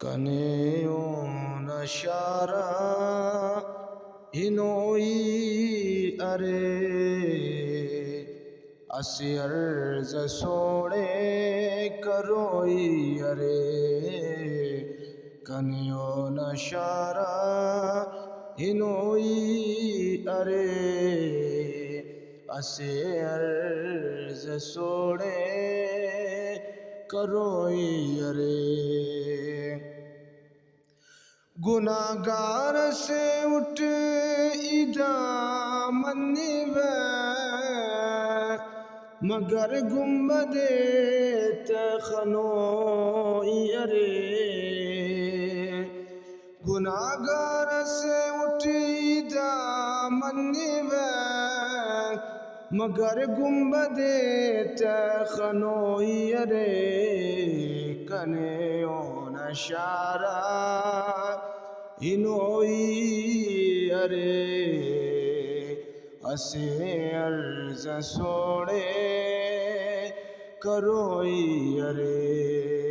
کنے نشارا ہنوئی ارے اسی عرض سوڑے کروئی ارے کنیو نشارا ہنوئی ارے اسی عرض سوڑے کروئی ارے گناہگار سے اٹھ ادا منیوے مگر گنبد تخنوئی ارے گناہگار سے اٹھ ادا منیوے مگر گنبد تخنوئی ارے کنیو نشارا ہنوئی ارے اسی عرض سوڑے کروئی ارے